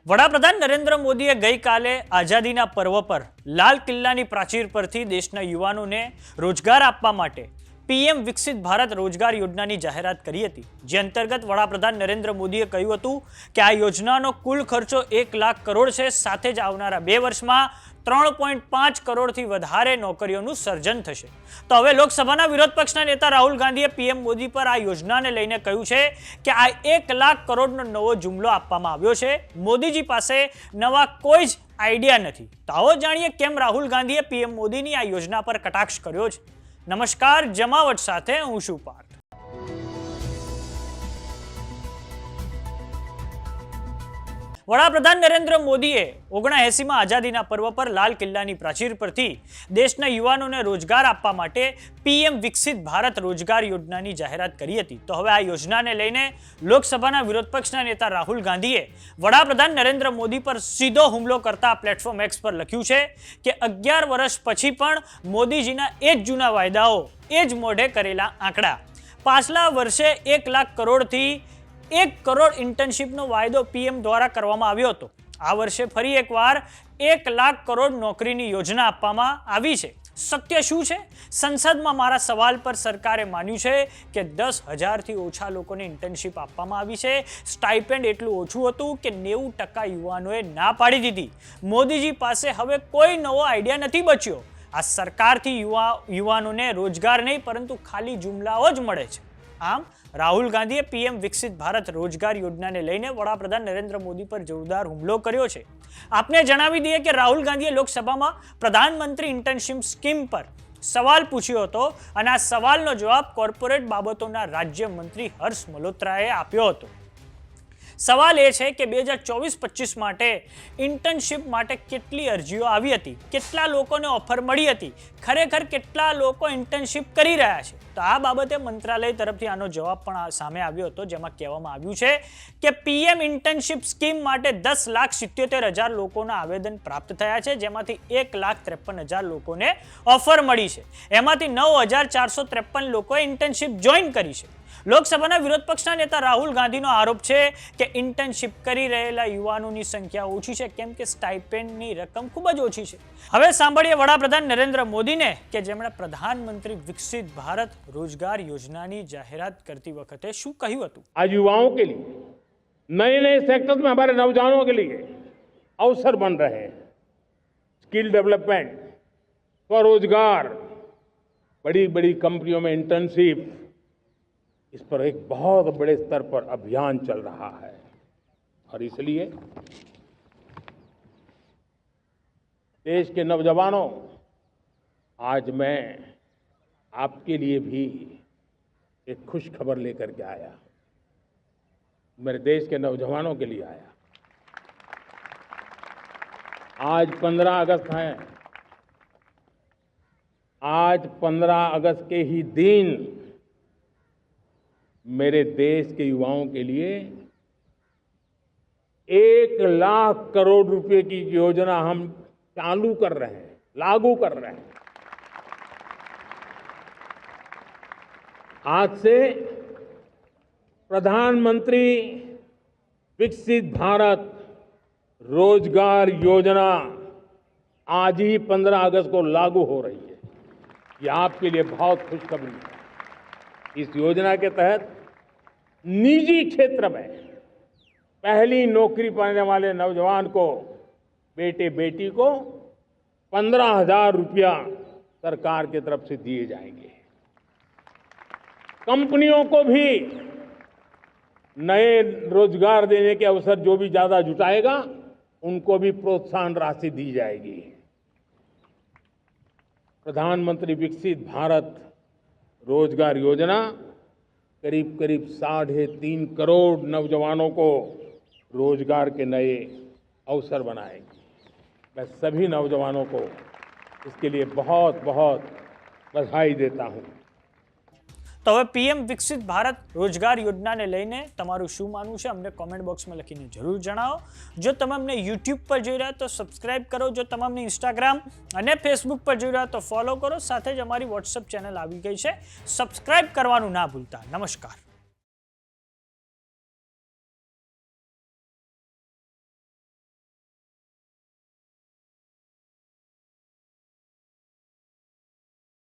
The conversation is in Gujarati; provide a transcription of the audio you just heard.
વડાપ્રધાન નરેન્દ્ર મોદીએ ગઈકાલે આઝાદીના પર્વ પર લાલ કિલ્લાની પ્રાચીર પરથી દેશના યુવાનોને રોજગાર આપવા માટે પીએમ વિકસિત ભારત રોજગાર યોજનાની જાહેરાત કરી હતી, જે અંતર્ગત વડાપ્રધાન નરેન્દ્ર મોદીએ કહ્યું હતું કે આ યોજનાનો કુલ ખર્ચો 1 લાખ કરોડ છે. સાથે જ આવનારા 2 વર્ષમાં 3.5 કરોડથી વધારે નોકરીઓનું સર્જન થશે. તો હવે લોકસભાના વિરોધ પક્ષના નેતા રાહુલ ગાંધીએ પીએમ મોદી પર આ યોજનાને લઈને કહ્યું છે કે આ 1 લાખ કરોડનો નવો જુમલો આપવામાં આવ્યો છે. મોદીજી પાસે નવા કોઈ જ આઈડિયા નથી. તો આવો જાણીએ કેમ રાહુલ ગાંધીએ પીએમ મોદીની આ યોજના પર કટાક્ષ કર્યો છે. નમસ્કાર, જમાવટ સાથે હું છું પાર્થ. વડાપ્રધાન નરેન્દ્ર મોદીએ 79માં આઝાદીના પર્વ પર લાલ કિલ્લાની પ્રાચીર પરથી દેશના યુવાનોને રોજગાર આપવા માટે પીએમ વિકસિત ભારત રોજગાર યોજનાની જાહેરાત કરી હતી. તો હવે આ યોજનાને લઈને લોકસભાના વિરોધ પક્ષના નેતા રાહુલ ગાંધીએ વડાપ્રધાન નરેન્દ્ર મોદી પર સીધો હુમલો કરતા પ્લેટફોર્મ એક્સ પર લખ્યું છે કે 11 વર્ષ પછી પણ મોદીજીના એ જ જૂના વાયદાઓ, એ જ મોઢે કરેલા આંકડા. પાછલા વર્ષે 1 લાખ કરોડથી 1 કરોડ ઇન્ટર્નશીપનો વાયદો પીએમ દ્વારા કરવામાં આવ્યો હતો. આ વર્ષે ફરી એકવાર 1 લાખ કરોડ નોકરીની યોજના આપવામાં આવી છે. સત્ય શું છે? સંસદમાં મારા સવાલ પર સરકારે માન્યું છે કે 10,000થી ઓછા લોકોને ઇન્ટર્નશીપ આપવામાં આવી છે. સ્ટાઇપેન્ડ એટલું ઓછું હતું કે 90% યુવાનોએ ના પાડી દીધી. મોદીજી પાસે હવે કોઈ નવો આઈડિયા નથી બચ્યો. આ સરકારથી યુવાનોને રોજગાર નહીં પરંતુ ખાલી જુમલાઓ જ મળે છે. આમ રાહુલ ગાંધીએ પીએમ વિકસિત ભારત રોજગાર યોજનાને લઈને વડાપ્રધાન નરેન્દ્ર મોદી પર જોરદાર હુમલો કર્યો છે. આપને જણાવી દઈએ કે રાહુલ ગાંધીએ લોકસભામાં પ્રધાનમંત્રી ઇન્ટર્નશીપ સ્કીમ પર સવાલ પૂછ્યો હતો અને આ સવાલનો જવાબ કોર્પોરેટ બાબતોના રાજ્યમંત્રી હર્ષ મલ્હોત્રાએ આપ્યો હતો. સવાલ એ છે કે 2024-25 માટે ઇન્ટર્નશીપ માટે કેટલી અરજીઓ આવી હતી, કેટલા લોકોને ઓફર મળી હતી, ખરેખર કેટલા લોકો ઇન્ટર્નશીપ કરી રહ્યા છે. તો આ બાબતે મંત્રાલય તરફથી આનો જવાબ પણ સામે આવ્યો હતો, જેમાં કહેવામાં આવ્યું છે કે પીએમ ઇન્ટર્નશીપ સ્કીમ માટે 10,77,000 લોકોના આવેદન પ્રાપ્ત થયા છે, જેમાંથી 1,53,000 લોકોને ઓફર મળી છે. એમાંથી 9,453 લોકોએ ઇન્ટર્નશીપ જોઈન કરી છે. લોકસભાના વિરોધ પક્ષના નેતા રાહુલ ગાંધીનો આરોપ છે કે ઇન્ટર્નશીપ કરી રહેલા યુવાનોની સંખ્યા ઓછી છે, કેમ કે સ્ટાઇપેન્ડની રકમ ખૂબ જ ઓછી છે. હવે સાંભળીએ વડાપ્રધાન નરેન્દ્ર મોદીને કે જેમણે પ્રધાનમંત્રી વિકસિત ભારત રોજગાર યોજનાની જાહેરાત કરતી વખતે શું કહ્યું હતું. आज युवाओं के लिए नए नए सेक्टर्स में हमारे नौजवानों के लिए अवसर बन रहे हैं. स्किल डेवलपमेंट, स्वरोजगार, बड़ी बड़ी कंपनियों में इंटर्नशिप, इस पर एक बहुत बड़े स्तर पर अभियान चल रहा है. और इसलिए देश के नौजवानों, आज मैं आपके लिए भी एक खुश खबर लेकर के आया. मेरे देश के नौजवानों के लिए आया. आज 15 अगस्त है. आज 15 अगस्त के ही दिन मेरे देश के युवाओं के लिए 1 लाख करोड़ रुपए की योजना हम चालू कर रहे हैं, लागू कर रहे हैं. आज से प्रधानमंत्री विकसित भारत रोजगार योजना आज ही 15 अगस्त को लागू हो रही है. ये आपके लिए बहुत खुशखबरी है. इस योजना के तहत निजी क्षेत्र में पहली नौकरी पाने वाले नौजवान को, बेटे बेटी को 15,000 रुपया सरकार की तरफ से दिए जाएंगे. कंपनियों को भी नए रोजगार देने के अवसर जो भी ज्यादा जुटाएगा उनको भी प्रोत्साहन राशि दी जाएगी. प्रधानमंत्री विकसित भारत रोजगार योजना करीब करीब 3.5 करोड़ नौजवानों को रोजगार के नए अवसर बनाएगी. मैं सभी नौजवानों को इसके लिए बहुत बहुत बधाई देता हूं. તો હવે પીએમ વિકસિત ભારત રોજગાર યોજનાને લઈને તમારું શું માનવું છે અમને કોમેન્ટ બોક્સમાં લખીને જરૂર જણાવો. જો તમે અમને યુટ્યુબ પર જોઈ રહ્યા તો સબસ્ક્રાઇબ કરો. જો તમે અમને ઇન્સ્ટાગ્રામ અને ફેસબુક પર જોઈ રહ્યા તો ફોલો કરો. સાથે જ અમારી વોટ્સએપ ચેનલ આવી ગઈ છે, સબસ્ક્રાઇબ કરવાનું ના ભૂલતા. નમસ્કાર.